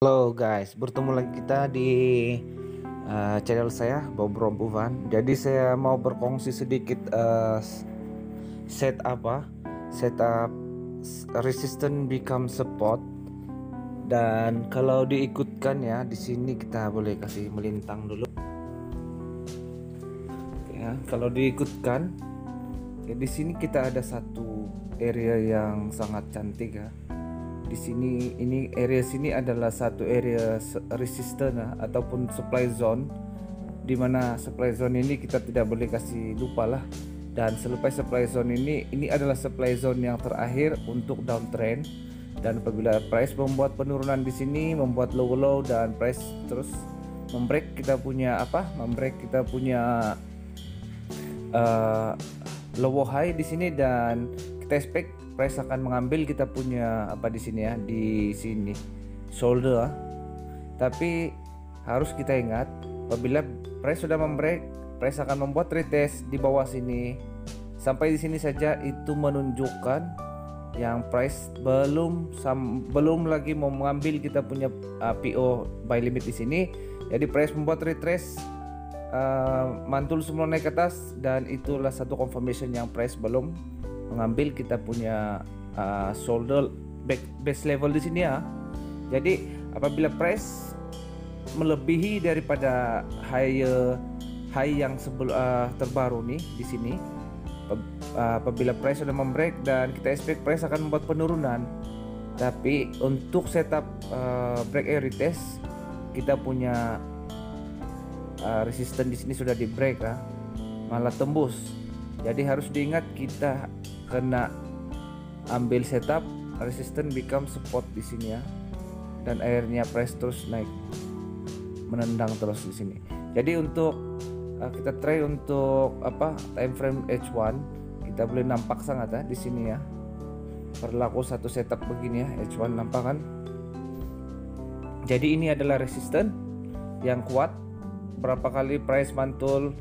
Halo guys, bertemu lagi kita di channel saya Bob Rompuvan. Jadi saya mau berkongsi sedikit setup resistant become support. Dan kalau diikutkan ya, di sini kita boleh kasih melintang dulu. Ya, kalau diikutkan, ya di sini kita ada satu area yang sangat cantik ya. Di sini area sini adalah satu area resistant ataupun supply zone, di mana supply zone ini kita tidak boleh kasih lupa lah. Dan selepas supply zone ini adalah supply zone yang terakhir untuk downtrend. Dan apabila price membuat penurunan di sini, membuat low dan price terus membreak kita punya low high di sini, dan kita expect price akan mengambil kita punya di sini ya, di sini shoulder. Tapi harus kita ingat, apabila price sudah membreak, price akan membuat retest di bawah sini. Sampai di sini saja itu menunjukkan yang price belum lagi mau mengambil kita punya PO buy limit di sini. Jadi price membuat retrace, mantul semua naik ke atas, dan itulah satu confirmation yang price belum mengambil kita punya shoulder base level di sini ya. Jadi apabila price melebihi daripada high yang terbaru nih di sini, apabila price sudah membreak dan kita expect price akan membuat penurunan, tapi untuk setup break retest kita punya resistance di sini sudah di break ya, malah tembus. Jadi harus diingat, kita kena ambil setup resistance become support di sini ya, dan akhirnya price terus naik menendang terus di sini. Jadi untuk kita try untuk time frame H1, kita boleh nampak sangat ya di sini ya, berlaku satu setup begini ya, H1 nampak kan. Jadi ini adalah resistance yang kuat. Berapa kali price mantul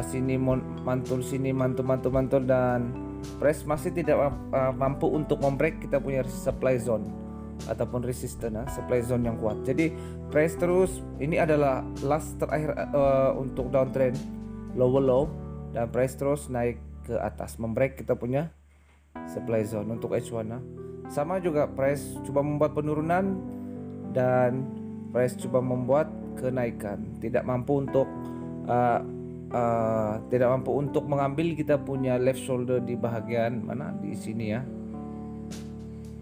sini, mantul sini, mantul, dan price masih tidak mampu untuk membreak kita punya supply zone ataupun resistance supply zone yang kuat. Jadi price terus, ini adalah last terakhir untuk downtrend low, dan price terus naik ke atas membreak kita punya supply zone untuk H1 sama juga price coba membuat penurunan dan price coba membuat kenaikan, tidak mampu untuk mengambil kita punya left shoulder di bahagian mana di sini ya.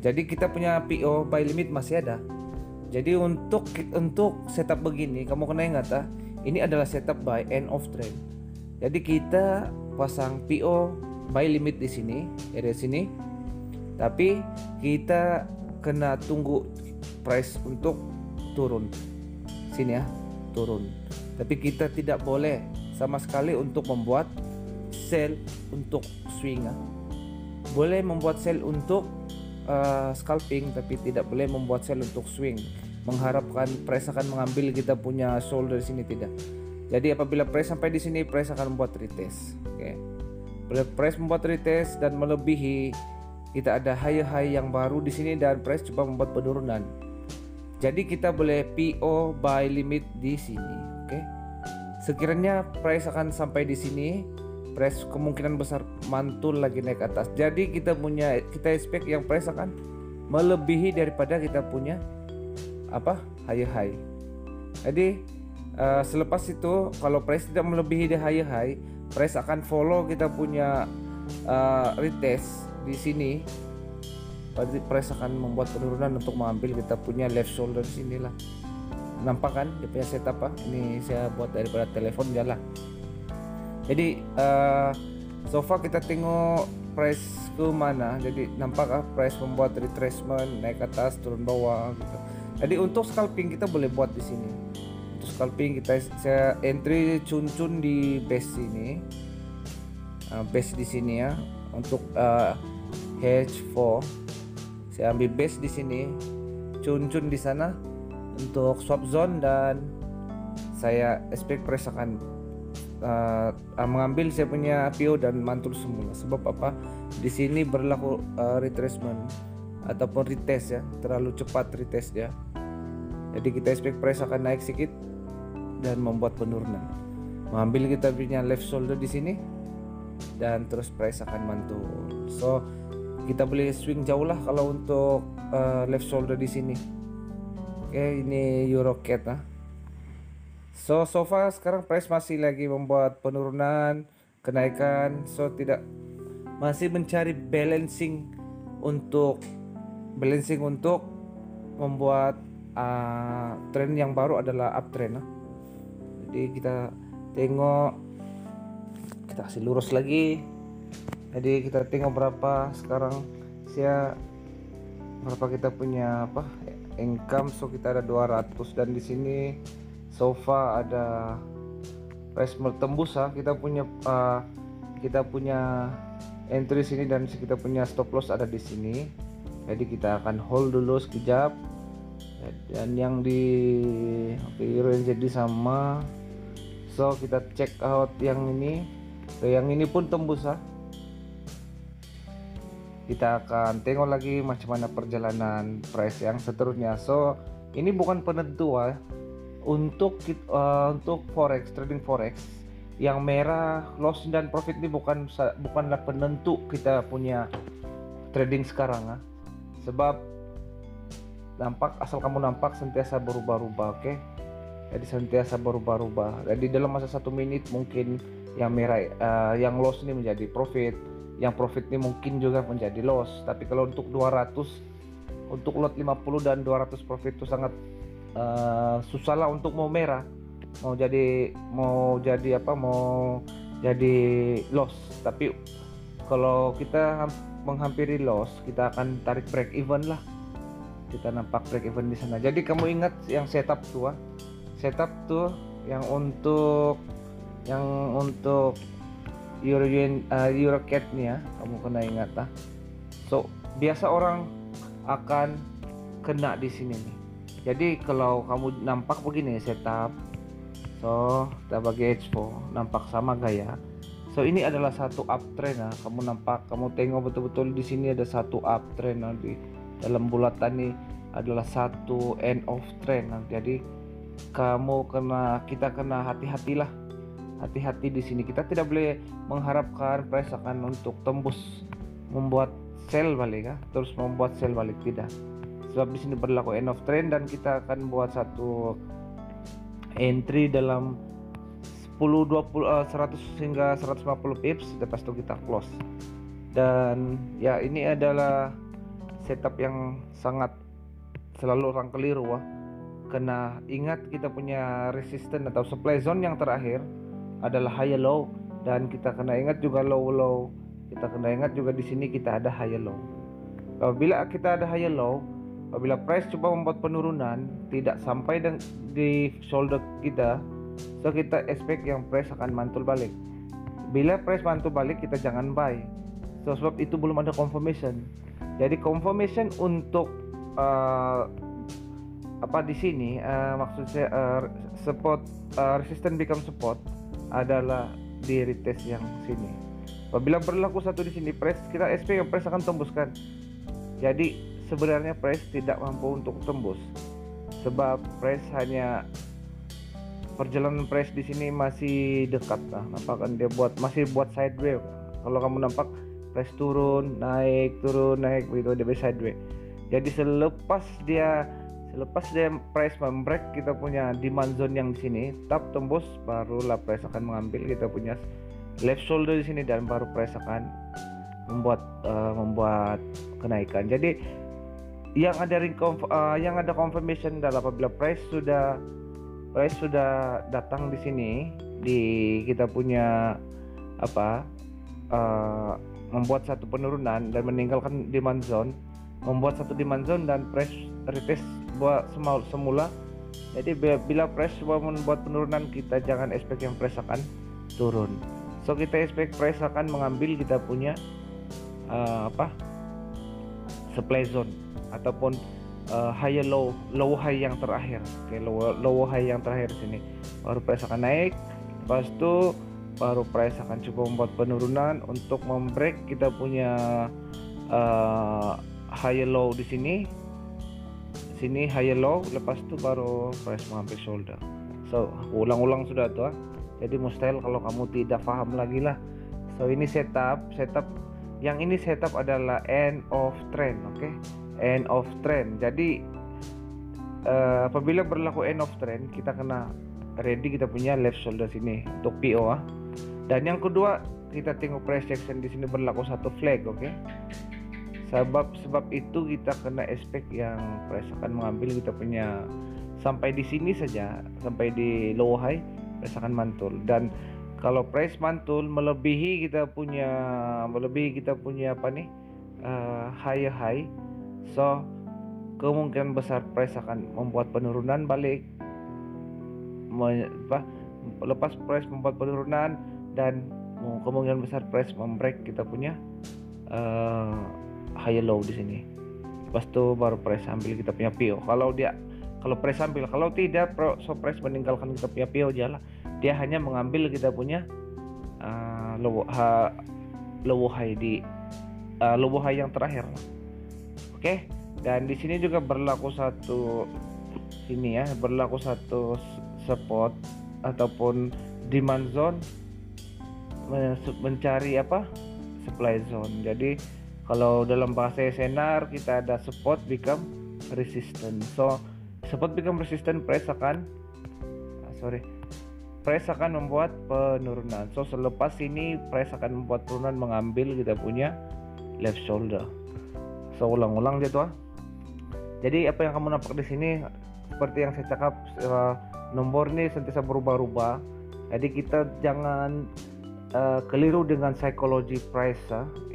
Jadi kita punya PO buy limit masih ada. Jadi untuk setup begini, kamu kena ingat ini adalah setup buy end of trend. Jadi kita pasang PO buy limit di sini, area sini. Tapi kita kena tunggu price untuk turun sini ya, turun. Tapi kita tidak boleh sama sekali untuk membuat sell untuk swing ya. Boleh membuat sell untuk scalping, tapi tidak boleh membuat sell untuk swing mengharapkan price akan mengambil kita punya shoulder di sini, tidak. Jadi apabila price sampai di sini, price akan membuat retest. Oke. Bila price membuat retest dan melebihi, kita ada high yang baru di sini dan price coba membuat penurunan. Jadi kita boleh PO buy limit di sini, oke. Sekiranya price akan sampai di sini, price kemungkinan besar mantul lagi naik atas. Jadi kita expect yang price akan melebihi daripada kita punya high. Jadi selepas itu kalau price tidak melebihi di high, price akan follow kita punya retest di sini. Berarti price akan membuat penurunan untuk mengambil kita punya left shoulder sini lah. Nampak kan dia punya setup ini saya buat daripada telepon jalan. Jadi so far kita tengok price ke mana. Jadi nampak price membuat retracement, naik atas, turun bawah gitu. Jadi untuk scalping kita boleh buat di sini. Untuk scalping saya entry cun di base sini. Base di sini ya. Untuk H4 saya ambil base di sini, cun di sana untuk swap zone, dan saya expect price akan mengambil saya punya PO dan mantul semula. Sebab di sini berlaku retracement ataupun retest ya, terlalu cepat retest ya. Jadi kita expect price akan naik sedikit dan membuat penurunan. Mengambil kita punya left shoulder di sini dan terus price akan mantul. So kita boleh swing jauh lah kalau untuk left shoulder di sini. Oke, ini Eurocat lah. So far sekarang price masih lagi membuat penurunan, kenaikan. So masih mencari balancing untuk membuat tren yang baru adalah uptrend. Jadi kita tengok, kita kasih lurus lagi. Jadi kita tengok berapa sekarang berapa kita punya income. So kita ada 200 dan di sini so far ada price tembus kita punya entry sini dan kita punya stop loss ada di sini. Jadi kita akan hold dulu sekejap. Dan yang di Euro NZD sama. So kita check out yang ini. So, yang ini pun tembus Kita akan tengok lagi macam mana perjalanan price yang seterusnya. So ini bukan penentu untuk forex, trading forex. Yang merah loss dan profit ini bukanlah penentu kita punya trading sekarang sebab asal kamu nampak sentiasa berubah-ubah. Oke? Jadi sentiasa berubah-ubah. Jadi dalam masa 1 menit mungkin yang merah yang loss ini menjadi profit, yang profit ini mungkin juga menjadi loss. Tapi kalau untuk 200, untuk lot 50 dan 200 profit itu sangat susah lah untuk mau merah, mau jadi loss. Tapi kalau kita menghampiri loss, kita akan tarik break even lah. Kita nampak break even di sana. Jadi kamu ingat yang setup tuh yang untuk Eurocat nih kamu kena ingat So biasa orang akan kena di sini nih. Jadi kalau kamu nampak begini setup, so kita bagi expo nampak sama gaya. So ini adalah satu uptrend kamu tengok betul-betul di sini ada satu uptrend di dalam bulatan ini adalah satu end of trend. Jadi kita kena hati-hati di sini. Kita tidak boleh mengharapkan price akan untuk tembus membuat sell balik terus membuat sell balik, tidak. Sebab di sini berlaku end of trend dan kita akan buat satu entry dalam 10, 20, 100 hingga 150 pips, lepas itu kita close. Dan ya ini adalah setup yang sangat selalu orang keliru Kena ingat kita punya resistance atau supply zone yang terakhir adalah high low, dan kita kena ingat juga low. Kita kena ingat juga di sini kita ada high low. Apabila kita ada high low, apabila price coba membuat penurunan tidak sampai di shoulder kita, so kita expect yang price akan mantul balik. Bila price mantul balik, kita jangan buy. So sebab itu belum ada confirmation. Jadi confirmation untuk di sini maksud saya support, resistance become support adalah di retest yang sini. Apabila berlaku satu di sini, price kita expect yang price akan tembuskan. Jadi sebenarnya price tidak mampu untuk tembus sebab price perjalanan price di sini masih dekat nampakkan dia masih buat sideways. Kalau kamu nampak price turun naik begitu, dia sideways. Jadi selepas dia price membreak kita punya demand zone yang di sini tembus, barulah price akan mengambil kita punya left shoulder di sini dan baru price akan membuat kenaikan. Jadi yang ada confirmation adalah apabila price sudah datang di sini di kita punya membuat satu penurunan dan meninggalkan demand zone, membuat satu demand zone dan price retest buat semula. Jadi bila price membuat penurunan, kita jangan expect yang price akan turun. So kita expect price akan mengambil kita punya supply zone ataupun high low high yang terakhir. Low high yang terakhir sini baru price akan naik. Lepas itu baru price akan coba membuat penurunan untuk membreak kita punya high low di sini sini high low, lepas itu baru price mengambil shoulder. So ulang-ulang sudah tuh. Jadi mustahil kalau kamu tidak paham lagi lah. So ini setup yang ini setup adalah end of trend, oke? End of trend. Jadi apabila berlaku end of trend, kita kena ready kita punya left shoulder sini untuk PO. Dan yang kedua, kita tengok price action di sini berlaku satu flag, oke? Sebab itu kita kena expect yang price akan mengambil kita punya sampai di sini saja, sampai di low high price akan mantul. Dan kalau price mantul melebihi kita punya apa nih, high, so kemungkinan besar price akan membuat penurunan balik, lepas price membuat penurunan, dan kemungkinan besar price membreak kita punya high low di sini. Lepas itu baru price ambil kita punya PO. Kalau price ambil, kalau tidak, so price meninggalkan kita punya PO aja lah. Dia hanya mengambil kita punya low high yang terakhir. Oke. Dan di sini juga berlaku satu support ataupun demand zone mencari supply zone. Jadi kalau dalam bahasa senar kita ada support become resistance. So support become resistance, price akan membuat penurunan. So selepas ini price akan membuat penurunan mengambil kita punya left shoulder. So ulang-ulang gitu. Jadi apa yang kamu nampak di sini seperti yang saya cakap, nomor ini sentiasa berubah-ubah. Jadi kita jangan keliru dengan psychology price.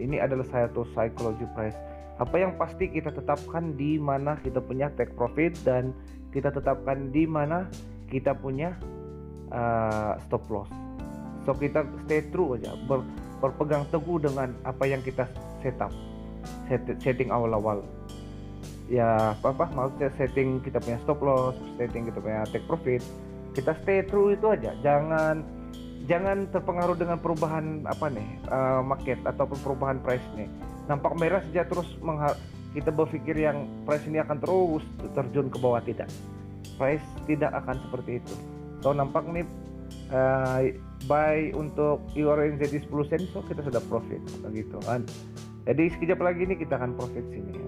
Ini adalah satu psychology price. Apa yang pasti kita tetapkan di mana kita punya take profit, dan kita tetapkan di mana kita punya stop loss. So kita stay true aja, berpegang teguh dengan apa yang kita setting awal-awal. Ya maksudnya setting kita punya stop loss, setting kita punya take profit, kita stay true itu aja. Jangan terpengaruh dengan perubahan market ataupun perubahan price nih. Nampak merah saja terus kita berpikir yang price ini akan terus terjun ke bawah. Tidak, price tidak akan seperti itu. So nampak nih buy untuk URNZD 10 sen, so kita sudah profit begitu kan. Jadi sekejap lagi nih kita akan profit sini ya.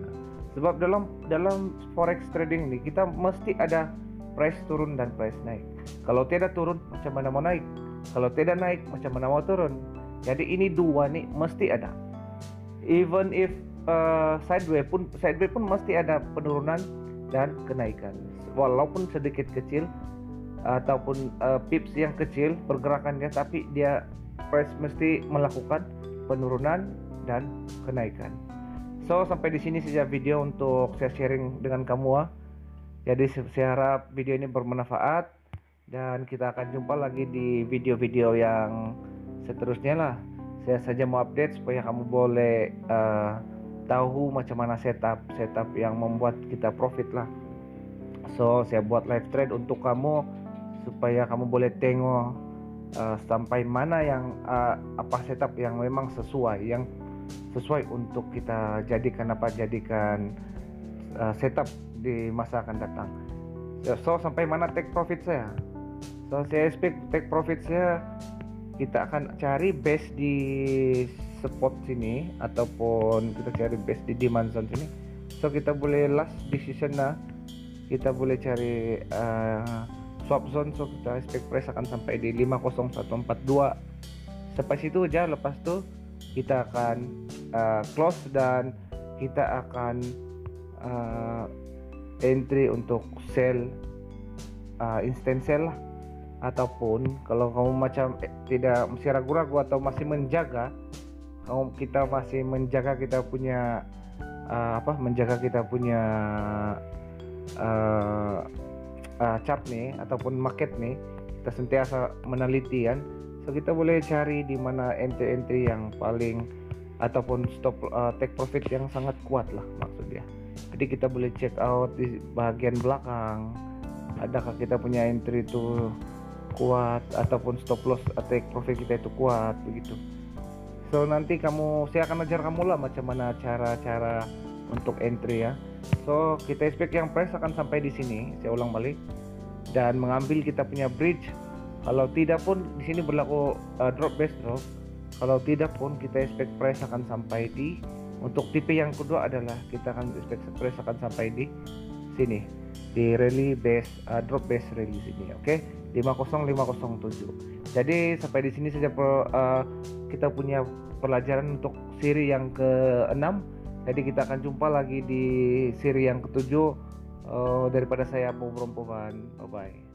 Sebab dalam forex trading ini kita mesti ada price turun dan price naik. Kalau tidak turun, macam mana mau naik? Kalau tidak naik, macam mana mau turun? Jadi ini dua nih mesti ada. Even if sideways pun mesti ada penurunan dan kenaikan. Walaupun sedikit kecil ataupun pips yang kecil pergerakannya, tapi dia price mesti melakukan penurunan dan kenaikan. So sampai di sini saja video untuk saya sharing dengan kamu. Jadi saya harap video ini bermanfaat, dan kita akan jumpa lagi di video-video yang seterusnya lah. Saya saja mau update supaya kamu boleh tahu macam mana setup yang membuat kita profit lah. So saya buat live trade untuk kamu supaya kamu boleh tengok sampai mana yang setup yang memang sesuai untuk kita jadikan setup di masa akan datang. So sampai mana take profit saya? So saya expect take profit saya kita akan cari base di support sini ataupun kita cari base di demand zone sini. So kita boleh last decision kita boleh cari swap zone. So kita expect price akan sampai di 50142 sampai situ aja. Lepas itu kita akan close dan kita akan entry untuk sell, instant sell lah. Ataupun kalau kamu macam tidak masih ragu-ragu atau masih menjaga, kita masih menjaga kita punya chart nih ataupun market nih, kita sentiasa meneliti kan. So kita boleh cari di mana entry yang paling ataupun stop take profit yang sangat kuat lah maksudnya. Jadi kita boleh check out di bagian belakang, adakah kita punya entry itu kuat ataupun stop loss take profit kita itu kuat begitu. So nanti saya akan ajar kamu lah macam mana cara-cara untuk entry ya. So kita expect yang press akan sampai di sini. Saya ulang balik dan mengambil kita punya bridge. Kalau tidak pun di sini berlaku drop base drop. Kalau tidak pun kita expect press akan sampai di, untuk tipe yang kedua adalah kita akan expect press akan sampai di sini, di rally base drop base rally sini. Oke, 50507. Jadi sampai di sini saja kita punya pelajaran untuk seri yang ke-6. Jadi kita akan jumpa lagi di seri yang ke-7. Daripada saya Bung Rompovan, bye bye.